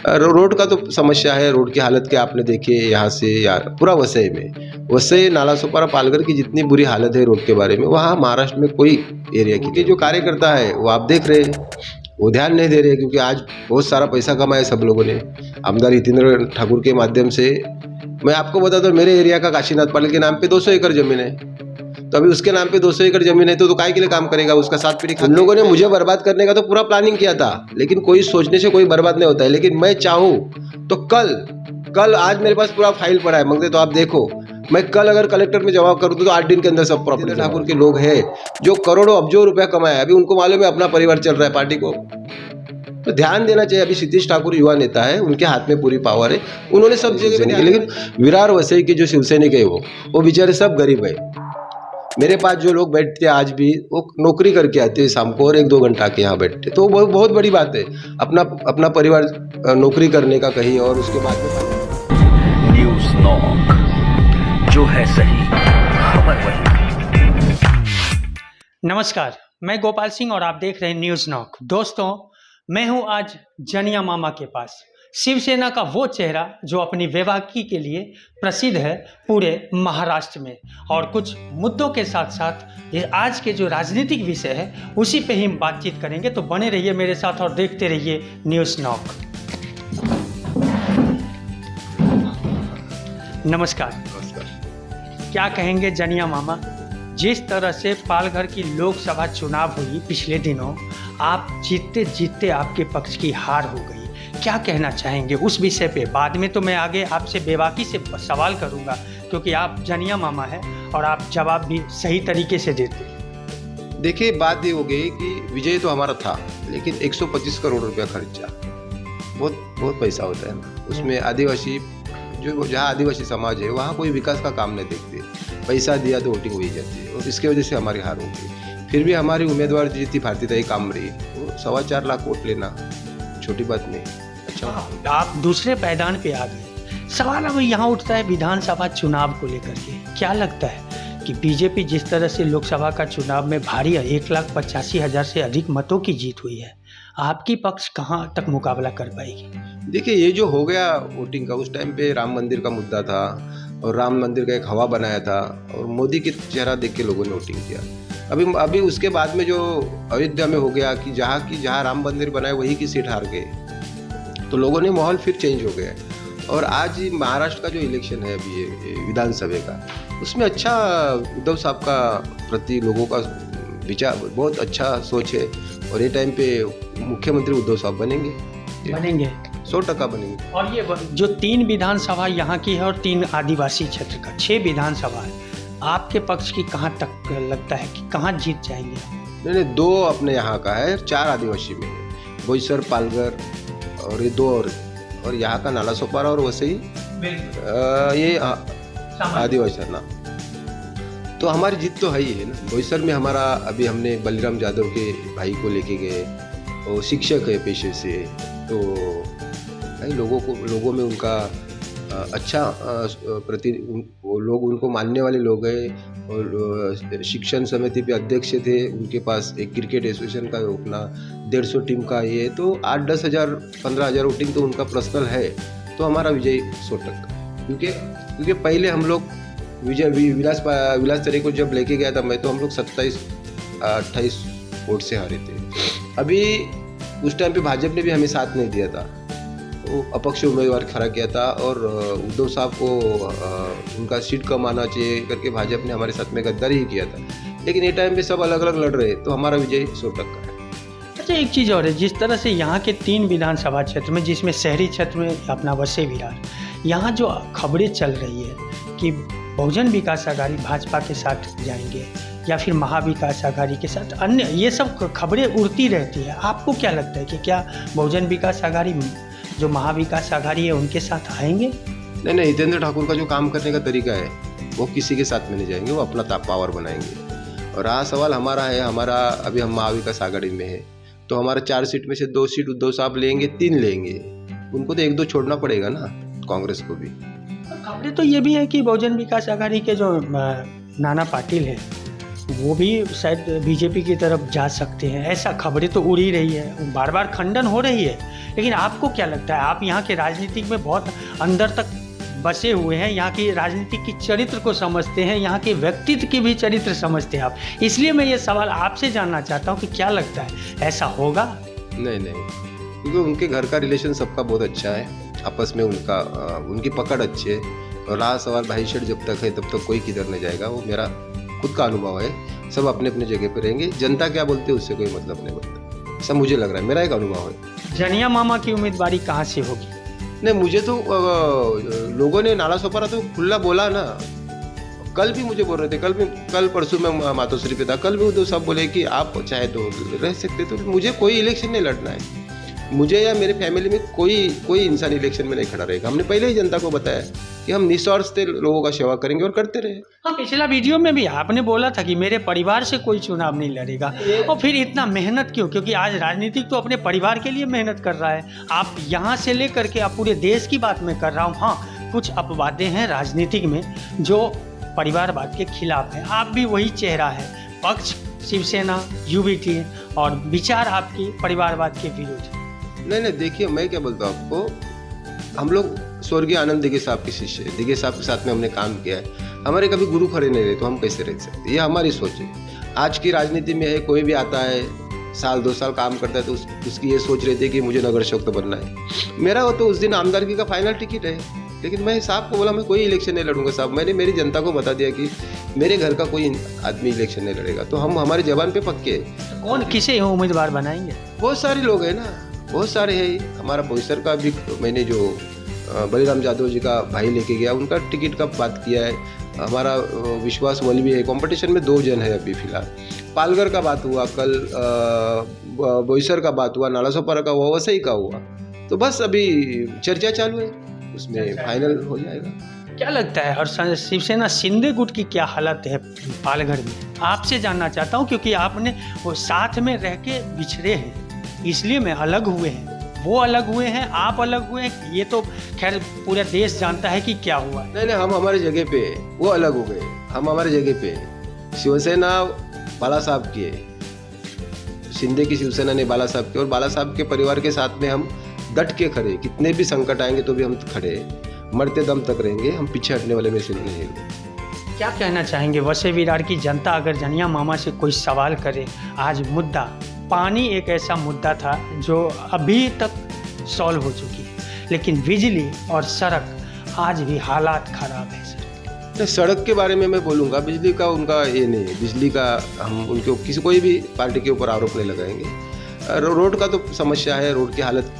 Road का तो समस्या है, रोड की हालत क्या आपने देखी है यहाँ से यार, पूरा वसई में, वसई नालासोपारा पालघर की जितनी बुरी हालत है रोड के बारे में, वहाँ महाराष्ट्र में कोई एरिया की जो कार्यकर्ता है वो आप देख रहे हैं, वो ध्यान नहीं दे रहे, क्योंकि आज बहुत सारा पैसा कमाया सब लोगों ने आमदार हितेंद्र ठाकुर के माध्यम से। मैं आपको बताता हूँ, मेरे एरिया का काशीनाथ पाल के नाम पे 200 एकड़ जमीन है, तो अभी उसके नाम पे 200 एकड़ जमीन है तो काय के लिए काम करेगा, उसका 7 पीढ़ी। उन लोगों ने मुझे बर्बाद करने का तो पूरा प्लानिंग किया था, लेकिन कोई सोचने से कोई बर्बाद नहीं होता है। लेकिन मैं चाहूँ तो कल आज मेरे पास पूरा फाइल पड़ा है, मंगते तो आप देखो, मैं कल अगर कलेक्टर में जवाब करूँ तो 8 दिन के अंदर सब प्रॉपर्टी। ठाकुर के लोग हैं जो करोड़ों अब्जों रुपया कमाए, अभी उनको मालूम है अपना परिवार चल रहा है पार्टी को, तो ध्यान देना चाहिए। अभी सतीश ठाकुर युवा नेता है, उनके हाथ में पूरी पावर है, उन्होंने सब जगह, लेकिन विरार वसई के जो शिवसैनिक है वो बेचारे सब गरीब है। मेरे पास जो लोग बैठते हैं आज भी वो नौकरी करके आते हैं शाम को और 1-2 घंटा के यहाँ बैठते, तो वो बहुत बड़ी बात है, अपना परिवार नौकरी करने का कहीं और उसके बाद में। न्यूज़ नॉक, जो है सही खबर वही। नमस्कार, मैं गोपाल सिंह और आप देख रहे हैं न्यूज़ नॉक। दोस्तों, मैं हूं आज जनिया मामा के पास, शिवसेना का वो चेहरा जो अपनी बेबाकी के लिए प्रसिद्ध है पूरे महाराष्ट्र में, और कुछ मुद्दों के साथ साथ ये आज के जो राजनीतिक विषय है उसी पे ही हम बातचीत करेंगे। तो बने रहिए मेरे साथ और देखते रहिए न्यूज़ नॉक। नमस्कार। क्या कहेंगे जनिया मामा, जिस तरह से पालघर की लोकसभा चुनाव हुई पिछले दिनों, आप जीतते जीतते आपके पक्ष की हार हो गई, क्या कहना चाहेंगे उस विषय पे? बाद में तो मैं आगे आपसे बेबाकी से सवाल करूंगा, क्योंकि आप जनिया मामा हैं और आप जवाब भी सही तरीके से देते। देखिए, बात ये हो गई कि विजय तो हमारा था, लेकिन 125 करोड़ रुपया खर्चा, बहुत पैसा होता है ना उसमें। आदिवासी जहाँ आदिवासी समाज है वहाँ कोई विकास का काम नहीं देखते, पैसा दिया तो वोटिंग हो ही जाती है, और इसके वजह से हमारी हार हो गई। फिर भी हमारी उम्मीदवार जीती भारतीताई कामरी, वो 4.25 लाख वोट लेना छोटी बात नहीं। अच्छा, आप दूसरे मैदान पे आ गए। सवाल अब यहाँ उठता है विधानसभा चुनाव को लेकर के, क्या लगता है कि बीजेपी जिस तरह से लोकसभा का चुनाव में भारी 1,85,000 से अधिक मतों की जीत हुई है, आपकी पक्ष कहाँ तक मुकाबला कर पाएगी? देखिए, ये जो हो गया वोटिंग का, उस टाइम पे राम मंदिर का मुद्दा था और राम मंदिर का एक हवा बनाया था, और मोदी के चेहरा देख के लोगों ने वोटिंग किया। अभी उसके बाद में जो अयोध्या में हो गया कि जहाँ राम मंदिर बनाए वही की सीट हार गए, तो लोगों ने माहौल फिर चेंज हो गया। और आज महाराष्ट्र का जो इलेक्शन है अभी विधानसभा का, उसमें अच्छा उद्धव साहब का प्रति लोगों का विचार, बहुत अच्छा सोच है, और ये टाइम पे मुख्यमंत्री उद्धव साहब बनेंगे 100% बनेंगे। और ये जो 3 विधानसभा यहाँ की है और 3 आदिवासी क्षेत्र का 6 विधानसभा है, आपके पक्ष की कहाँ तक लगता है कि कहाँ जीत जाएंगे? नहीं, 2 अपने यहाँ का है, 4 आदिवासी में है, बोईसर, पालघर और ये 2 और यहाँ का नालासोपारा और वसई, ये आदिवासी ना। तो हमारी जीत तो है ही है ना। बोईसर में हमारा अभी हमने बलिराम यादव के भाई को लेके गए, वो शिक्षक है पेशे से, तो लोगों में उनका अच्छा प्रति, लोग उनको मानने वाले लोग हैं, और शिक्षण समिति पे अध्यक्ष थे, उनके पास एक क्रिकेट एसोसिएशन का अपना 150 टीम का ये, तो 8-10 हज़ार 15 हज़ार वोटिंग तो उनका पर्सनल है, तो हमारा विजय 100%। क्योंकि पहले हम लोग विलास तरे को जब लेके गया था मैं, तो हम लोग 27-28 वोट से हारे थे। अभी उस टाइम पे भाजपा ने भी हमें साथ नहीं दिया था, वो अपक्ष उम्मीदवार खड़ा किया था, और उद्धव साहब को उनका सीट कम आना चाहिए करके भाजपा ने हमारे साथ में गद्दारी ही किया था। लेकिन ये टाइम पे सब अलग अलग लड़ रहे, तो हमारा विजय 100% है। अच्छा, एक चीज़ और है, जिस तरह से यहाँ के 3 विधानसभा क्षेत्र में, जिसमें शहरी क्षेत्र में अपना वसई विरार, यहाँ जो खबरें चल रही है कि बहुजन विकास आघाड़ी भाजपा के साथ जाएंगे या फिर महाविकास आघाड़ी के साथ, अन्य ये सब खबरें उड़ती रहती है, आपको क्या लगता है कि क्या बहुजन विकास आघाड़ी जो महाविकास आघाड़ी है उनके साथ आएंगे? नहीं, हितेंद्र ठाकुर का जो काम करने का तरीका है वो किसी के साथ में नहीं जाएंगे, वो अपना पावर बनाएंगे। और हाँ, सवाल हमारा है, अभी हम महाविकास आघाड़ी में है, तो हमारा 4 सीट में से 2 सीट उद्धव साहब लेंगे, 3 लेंगे, उनको तो 1-2 छोड़ना पड़ेगा ना, कांग्रेस को भी। खबरें तो ये भी है कि बहुजन विकास आघाड़ी के जो नाना पाटिल है वो भी शायद बीजेपी की तरफ जा सकते हैं, ऐसा खबरें तो उड़ ही रही है, बार बार खंडन हो रही है लेकिन आपको क्या लगता है, आप यहाँ के राजनीतिक में बहुत अंदर तक बसे हुए हैं, यहाँ की राजनीति की चरित्र को समझते हैं, यहाँ के व्यक्तित्व की भी चरित्र समझते हैं आप, इसलिए मैं ये सवाल आपसे जानना चाहता हूँ कि क्या लगता है ऐसा होगा? नहीं, क्योंकि उनके घर का रिलेशन सबका बहुत अच्छा है, आपस में उनकी पकड़ अच्छी है। और रहा सवाल भाई शेठ जब तक है तब तक कोई किधर नहीं जाएगा, वो मेरा खुद का अनुभव है। सब अपने अपने जगह पे रहेंगे, जनता क्या बोलते है उससे कोई मतलब नहीं बनता, ऐसा मुझे लग रहा है, मेरा एक अनुभव है। जनिया मामा की उम्मीदवारी कहाँ से होगी? नहीं, मुझे तो लोगों ने नालासोपारा तो खुला बोला ना, कल भी मुझे बोल रहे थे, कल परसों मैं मातोश्री पे था, कल भी वो तो सब बोले कि आप चाहे तो रह सकते। तो मुझे कोई इलेक्शन नहीं लड़ना है, मुझे या मेरे फैमिली में कोई इंसान इलेक्शन में नहीं खड़ा रहेगा। हमने पहले ही जनता को बताया कि हम निस्वार्थ से लोगों का सेवा करेंगे और करते रहे। हाँ, पिछला वीडियो में भी आपने बोला था कि मेरे परिवार से कोई चुनाव नहीं लड़ेगा, और फिर इतना मेहनत क्यों? क्योंकि आज राजनीतिक तो अपने परिवार के लिए मेहनत कर रहा है, आप यहाँ से लेकर के आप पूरे देश की बात मैं कर रहा हूँ। हाँ, कुछ अपवादें हैं राजनीतिक में जो परिवारवाद के खिलाफ है, आप भी वही चेहरा है, पक्ष शिवसेना यूबीटी और विचार आपकी परिवारवाद के विरुद्ध। नहीं, देखिए मैं क्या बोलता हूँ आपको, हम लोग स्वर्गीय आनंद दिघे साहब के शिष्य है, दिघे साहब के साथ में हमने काम किया है, हमारे कभी गुरु खड़े नहीं रहे तो हम कैसे रह सकते? ये हमारी सोच है। आज की राजनीति में है, कोई भी आता है साल 2 साल काम करता है तो उसकी ये सोच रहती है कि मुझे नगर सेवक तो बनना है। मेरा वो तो उस दिन आमदारगी का फाइनल टिकट है, लेकिन मैं साहब को बोला मैं कोई इलेक्शन नहीं लड़ूंगा साहब। मैंने मेरी जनता को बता दिया कि मेरे घर का कोई आदमी इलेक्शन नहीं लड़ेगा, तो हम हमारे जवान पे पक्के हैं। कौन किसे उम्मीदवार बनाएंगे? बहुत सारे लोग हैं ना, बहुत सारे हैं। हमारा बोईसर का भी मैंने जो बलिराम यादव जी का भाई लेके गया, उनका टिकट का बात किया है। हमारा विश्वास वल्लभी है, कंपटीशन में 2 जन है अभी फिलहाल। पालघर का बात हुआ, कल बोईसर का बात हुआ, नालासोपारा का हुआ, वसई का हुआ, तो बस अभी चर्चा चालू है, उसमें फाइनल हो जाएगा। क्या लगता है, और शिवसेना शिंदे गुट की क्या हालत है पालघर में? आपसे जानना चाहता हूँ, क्योंकि आपने वो साथ में रह के बिछड़े हैं, इसलिए मैं अलग हुए हैं, वो अलग हुए हैं, आप अलग हुए हैं, ये तो खैर पूरा देश जानता है कि क्या हुआ है। नहीं, हम हमारे जगह पे, वो अलग हो गए, हम हमारे जगह पे। शिवसेना बाला साहब की है, शिंदे की शिवसेना ने बाला साहब की, और बाला साहब के परिवार के साथ में हम डट के खड़े, कितने भी संकट आएंगे तो भी हम खड़े, मरते दम तक रहेंगे, हम पीछे हटने वाले में से नहीं। क्या कहना चाहेंगे वसई विरार की जनता, अगर जनिया मामा से कोई सवाल करे? आज मुद्दा पानी एक ऐसा मुद्दा था जो अभी तक सॉल्व हो चुकी है, लेकिन बिजली और सड़क आज भी हालात खराब है सर। सड़क के बारे में मैं बोलूँगा, बिजली का उनका ये नहीं है, बिजली का हम उनके कोई भी पार्टी के ऊपर आरोप नहीं लगाएंगे। रोड का तो समस्या है, रोड की हालत